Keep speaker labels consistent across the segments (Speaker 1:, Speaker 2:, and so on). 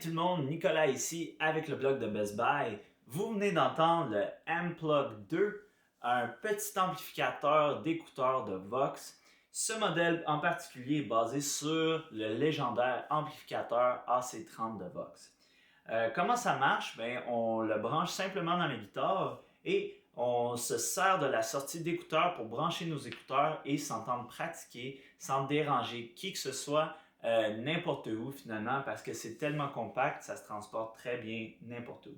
Speaker 1: Salut tout le monde, Nicolas ici avec le blog de Best Buy. Vous venez d'entendre le Amplug 2, un petit amplificateur d'écouteurs de Vox. Ce modèle en particulier est basé sur le légendaire amplificateur AC30 de Vox. Comment ça marche? On le branche simplement dans les guitares et on se sert de la sortie d'écouteurs pour brancher nos écouteurs et s'entendre pratiquer sans déranger qui que ce soit n'importe où finalement parce que c'est tellement compact, ça se transporte très bien n'importe où.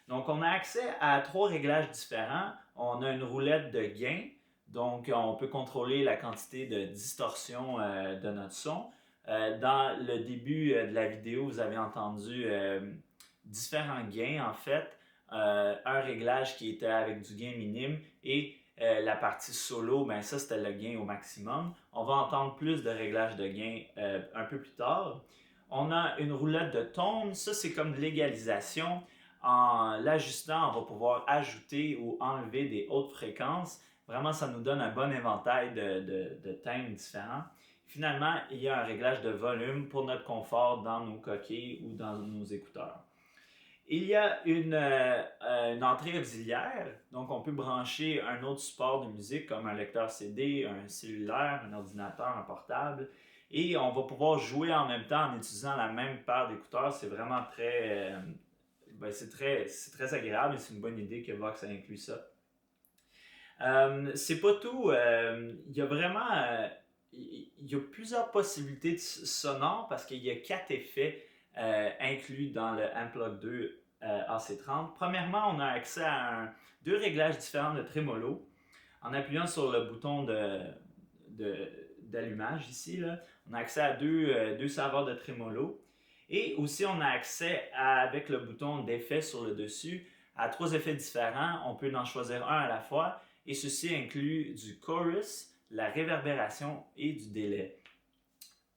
Speaker 1: Donc on a accès à 3 réglages différents. On a une roulette de gain, donc on peut contrôler la quantité de distorsion de notre son. Dans le début de la vidéo, vous avez entendu différents gains en fait. Un réglage qui était avec du gain minime et la partie solo, ça c'était le gain au maximum. On va entendre plus de réglages de gain un peu plus tard. On a une roulette de tone, ça c'est comme de l'égalisation. En l'ajustant, on va pouvoir ajouter ou enlever des hautes fréquences. Vraiment, ça nous donne un bon éventail de thèmes différents. Finalement, il y a un réglage de volume pour notre confort dans nos coquilles ou dans nos écouteurs. Il y a une entrée auxiliaire, donc on peut brancher un autre support de musique comme un lecteur CD, un cellulaire, un ordinateur, un portable. Et on va pouvoir jouer en même temps en utilisant la même paire d'écouteurs. C'est vraiment c'est très agréable et c'est une bonne idée que Vox a inclus ça. C'est pas tout. Il y a vraiment il y a plusieurs possibilités sonores parce qu'il y a 4 effets inclus dans le Amplug 2 AC30. Premièrement, on a accès à 2 réglages différents de trémolo. En appuyant sur le bouton d'allumage ici, là, on a accès à deux saveurs de trémolo. Et aussi, on a accès avec le bouton d'effet sur le dessus à 3 effets différents. On peut en choisir un à la fois. Et ceci inclut du chorus, la réverbération et du délai.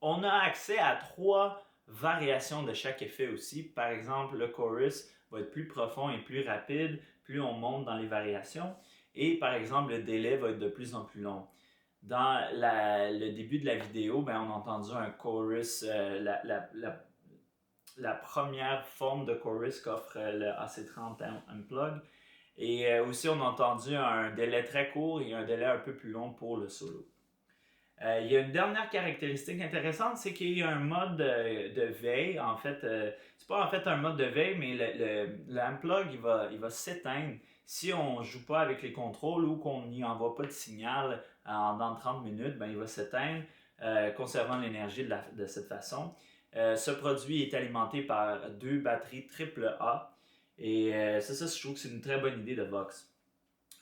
Speaker 1: On a accès à 3 variations de chaque effet aussi. Par exemple, le chorus va être plus profond et plus rapide, plus on monte dans les variations. Et par exemple, le délai va être de plus en plus long. Dans le début de la vidéo, on a entendu un chorus, la première forme de chorus qu'offre le AC30 Amplug. Et aussi, on a entendu un délai très court et un délai un peu plus long pour le solo. Il y a une dernière caractéristique intéressante, c'est qu'il y a un mode de veille. En fait, c'est pas en fait un mode de veille, mais l'Amplug il va s'éteindre si on ne joue pas avec les contrôles ou qu'on n'y envoie pas de signal dans 30 minutes. Il va s'éteindre, conservant l'énergie de cette façon. Ce produit est alimenté par 2 batteries AAA. Et ça, je trouve que c'est une très bonne idée de Vox.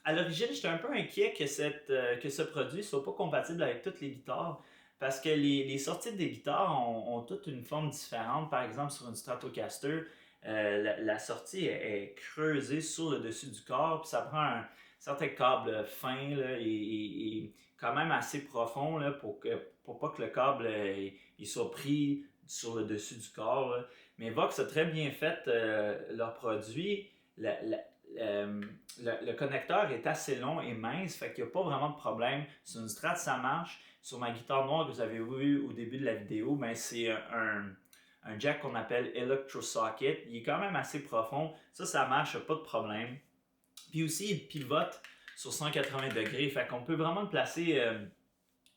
Speaker 1: À l'origine, j'étais un peu inquiet que ce produit ne soit pas compatible avec toutes les guitares parce que les sorties des guitares ont toutes une forme différente. Par exemple, sur une Stratocaster, la sortie est creusée sur le dessus du corps, puis ça prend un certain câble fin là, et quand même assez profond là, pour pas que le câble il soit pris sur le dessus du corps. Là. Mais Vox a très bien fait leur produit. Le connecteur est assez long et mince, fait qu'il n'y a pas vraiment de problème. Sur une Strat, ça marche. Sur ma guitare noire que vous avez vu au début de la vidéo, c'est un jack qu'on appelle Electro Socket. Il est quand même assez profond. Ça marche, pas de problème. Puis aussi, il pivote sur 180 degrés, fait qu'on peut vraiment le placer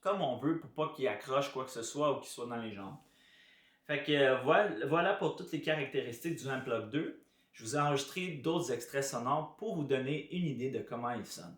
Speaker 1: comme on veut pour pas qu'il accroche quoi que ce soit ou qu'il soit dans les jambes. Fait que voilà pour toutes les caractéristiques du Amplug 2. Je vous ai enregistré d'autres extraits sonores pour vous donner une idée de comment il sonne.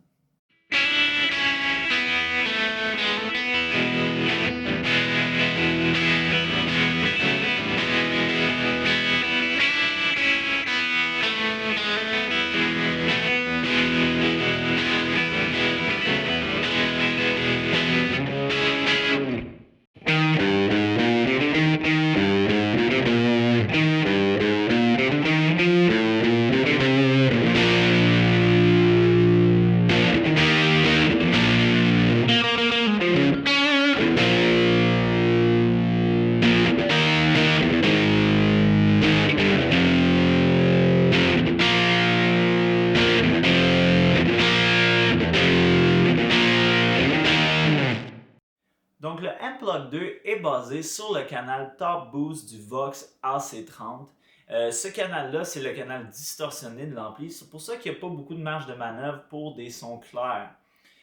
Speaker 1: Donc le M-Plug 2 est basé sur le canal Top Boost du Vox AC30. Ce canal-là, c'est le canal distorsionné de l'ampli. C'est pour ça qu'il n'y a pas beaucoup de marge de manœuvre pour des sons clairs.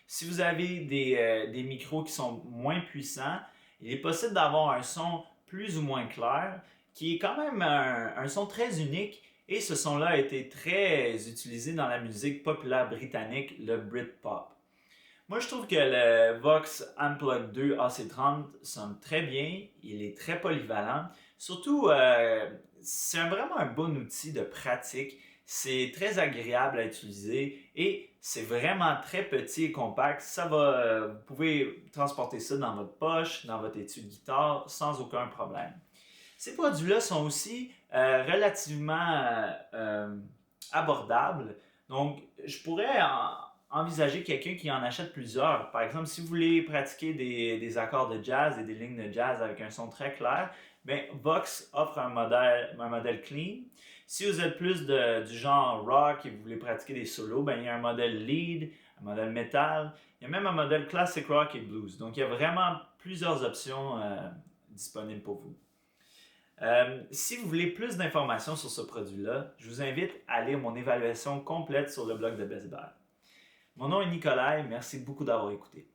Speaker 1: Si vous avez des micros qui sont moins puissants, il est possible d'avoir un son plus ou moins clair, qui est quand même un son très unique, et ce son-là a été très utilisé dans la musique populaire britannique, le Britpop. Moi, je trouve que le Vox Unplugged 2 AC30 sonne très bien, il est très polyvalent. Surtout, c'est vraiment un bon outil de pratique. C'est très agréable à utiliser et c'est vraiment très petit et compact. Vous pouvez transporter ça dans votre poche, dans votre étui de guitare sans aucun problème. Ces produits-là sont aussi relativement abordables. Donc, je pourrais envisager quelqu'un qui en achète plusieurs. Par exemple, si vous voulez pratiquer des accords de jazz et des lignes de jazz avec un son très clair, ben, Vox offre un modèle clean. Si vous êtes plus du genre rock et vous voulez pratiquer des solos, ben, il y a un modèle lead, un modèle metal. Il y a même un modèle classic rock et blues. Donc, il y a vraiment plusieurs options disponibles pour vous. Si vous voulez plus d'informations sur ce produit-là, je vous invite à lire mon évaluation complète sur le blog de Best Buy. Mon nom est Nicolas et merci beaucoup d'avoir écouté.